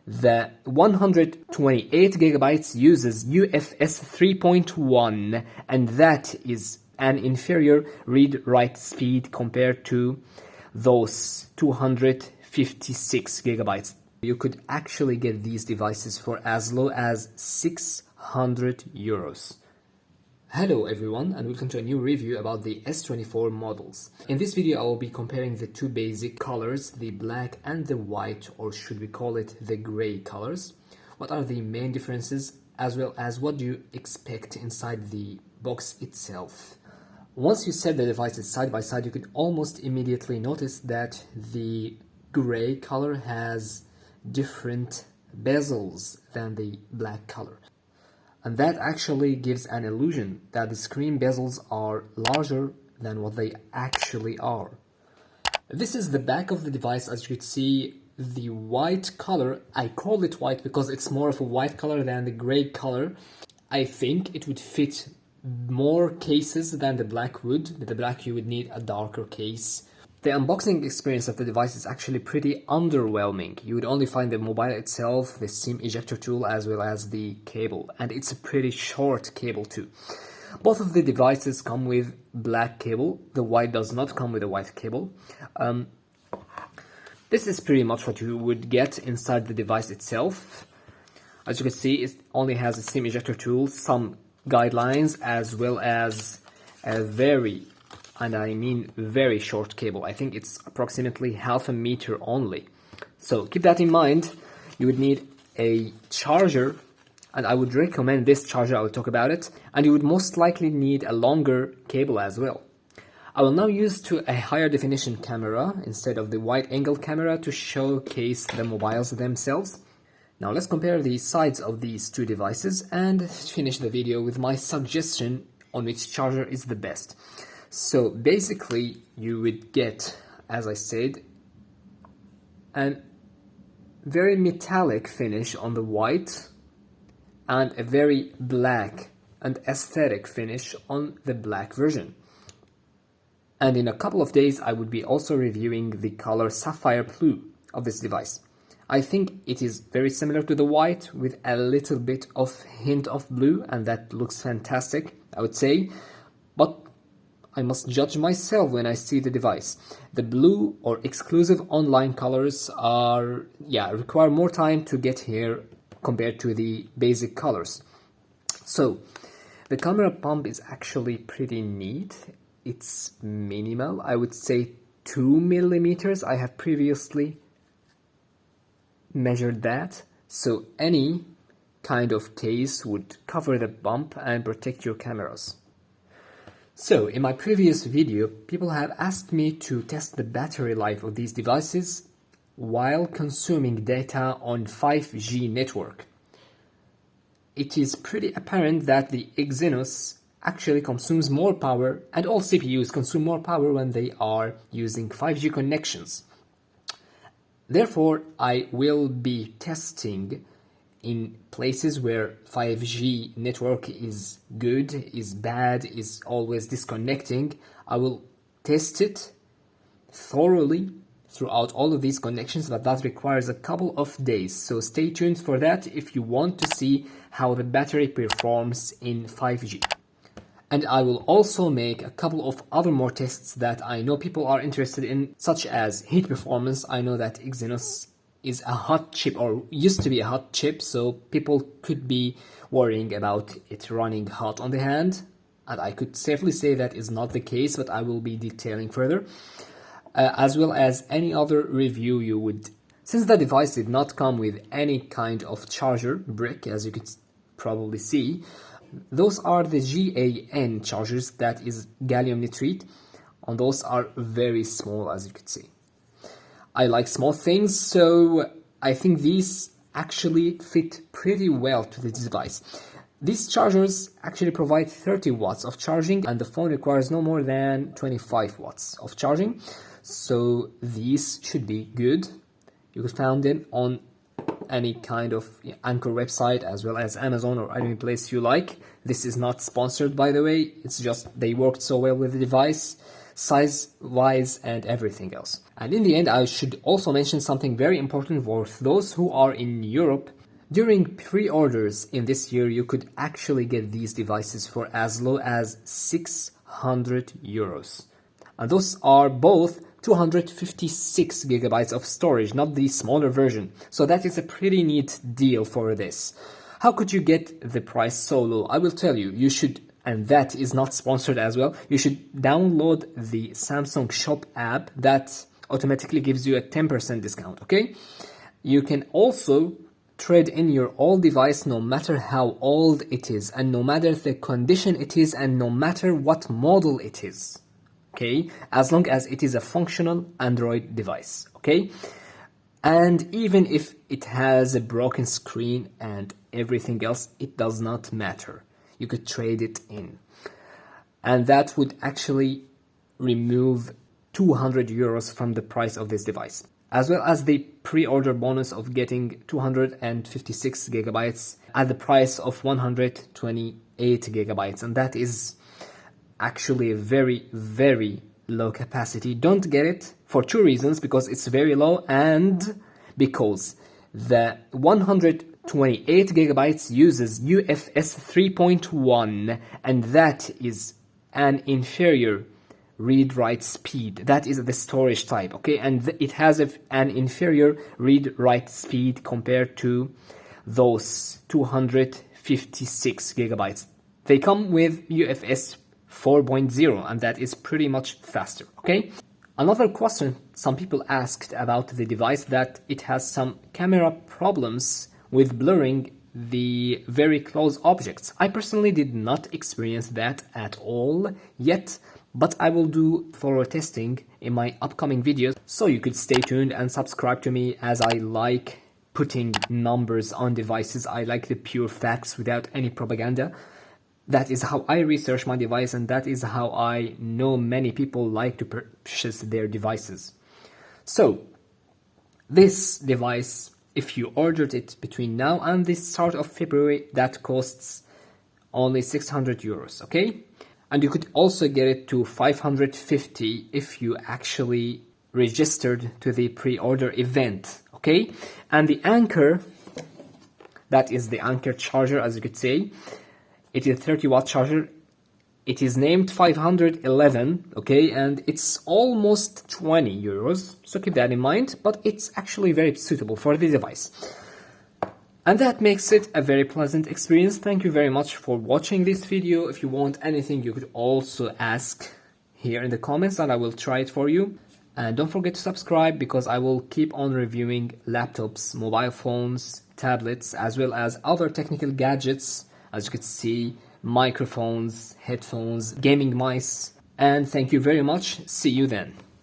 The 128 gigabytes uses UFS 3.1, and that is an inferior read-write speed compared to those 256 gigabytes. You could actually get these devices for as low as 600 euros. Hello everyone, and welcome to a new review about the S24 models. In this video I will be comparing the two basic colors, the black and the white, or should we call it the gray colors. What are the main differences, as well as what do you expect inside the box itself. Once you set the devices side by side, you could almost immediately notice that the gray color has different bezels than the black color. And that actually gives an illusion that the screen bezels are larger than what they actually are. This is the back of the device. As you could see, the white color, I call it white because it's more of a white color than the gray color. I think it would fit more cases than the black would. With the black you would need a darker case. The unboxing experience of the device is actually pretty underwhelming. You would only find the mobile itself, the SIM ejector tool, as well as the cable. And it's a pretty short cable too. Both of the devices come with black cable. The white does not come with a white cable. This is pretty much what you would get inside the device itself. As you can see, it only has a SIM ejector tool, some guidelines, as well as a very short cable. I think it's approximately half a meter only. So keep that in mind. You would need a charger, and I would recommend this charger. I will talk about it. And you would most likely need a longer cable as well. I will now use a higher definition camera instead of the wide angle camera to showcase the mobiles themselves. Now let's compare the sides of these two devices and finish the video with my suggestion on which charger is the best. So basically you would get, as I said, a very metallic finish on the white and a very black and aesthetic finish on the black version. And in a couple of days I would be also reviewing the color Sapphire Blue of this device. I think it is very similar to the white with a little bit of hint of blue, and that looks fantastic, I would say. But I must judge myself when I see the device. The blue or exclusive online colors require more time to get here compared to the basic colors. So the camera pump is actually pretty neat. It's minimal. I would say 2 millimeters. I have previously measured that. So any kind of case would cover the bump and protect your cameras. So, in my previous video, people have asked me to test the battery life of these devices while consuming data on 5G network. It is pretty apparent that the Exynos actually consumes more power, and all CPUs consume more power when they are using 5G connections. Therefore, I will be testing in places where 5G network is good, is bad, is always disconnecting. I will test it thoroughly throughout all of these connections, but that requires a couple of days. So stay tuned for that if you want to see how the battery performs in 5G. And I will also make a couple of other more tests that I know people are interested in, such as heat performance. I know that Exynos is a hot chip, or used to be a hot chip, so people could be worrying about it running hot on the hand, and I could safely say that is not the case, but I will be detailing further, as well as any other review you would. Since the device did not come with any kind of charger brick, as you could probably see, those are the GaN chargers, that is gallium nitride, and those are very small, as you could see. I like small things, so I think these actually fit pretty well to this device. These chargers actually provide 30 watts of charging, and the phone requires no more than 25 watts of charging. So these should be good. You could find them on any kind of Anchor website, as well as Amazon or any place you like. This is not sponsored, by the way. It's just they worked so well with the device. size-wise and everything else. And in the end, I should also mention something very important for those who are in Europe. During pre-orders in this year, you could actually get these devices for as low as 600 euros. And those are both 256 gigabytes of storage, not the smaller version. So that is a pretty neat deal for this. How could you get the price so low? I will tell you, you should, and that is not sponsored as well, you should download the Samsung Shop app that automatically gives you a 10% discount, okay? You can also trade in your old device no matter how old it is and no matter the condition it is and no matter what model it is, okay, as long as it is a functional Android device, okay, and even if it has a broken screen and everything else, it does not matter. You could trade it in, and that would actually remove 200 euros from the price of this device, as well as the pre-order bonus of getting 256 gigabytes at the price of 128 gigabytes. And that is actually a very, very low capacity. Don't get it for two reasons: because it's very low and because the 128 gigabytes uses UFS 3.1, and that is an inferior read-write speed. That is the storage type, okay, and it has an inferior read-write speed compared to those 256 gigabytes. They come with UFS 4.0, and that is pretty much faster, okay. Another question some people asked about the device, that it has some camera problems with blurring the very close objects. I personally did not experience that at all yet, but I will do thorough testing in my upcoming videos, so you could stay tuned and subscribe to me, as I like putting numbers on devices. I like the pure facts without any propaganda. That is how I research my device, and that is how I know many people like to purchase their devices. So this device, if you ordered it between now and the start of February, that costs only 600 euros, okay? And you could also get it to 550 if you actually registered to the pre-order event, okay? And the Anker, that is the Anker charger, as you could say, it is a 30-watt charger. It is named 511, okay, and it's almost 20 euros, so keep that in mind, but it's actually very suitable for the device. And that makes it a very pleasant experience. Thank you very much for watching this video. If you want anything, you could also ask here in the comments and I will try it for you. And don't forget to subscribe, because I will keep on reviewing laptops, mobile phones, tablets, as well as other technical gadgets, as you could see, microphones, headphones, gaming mice. And thank you very much. See you then.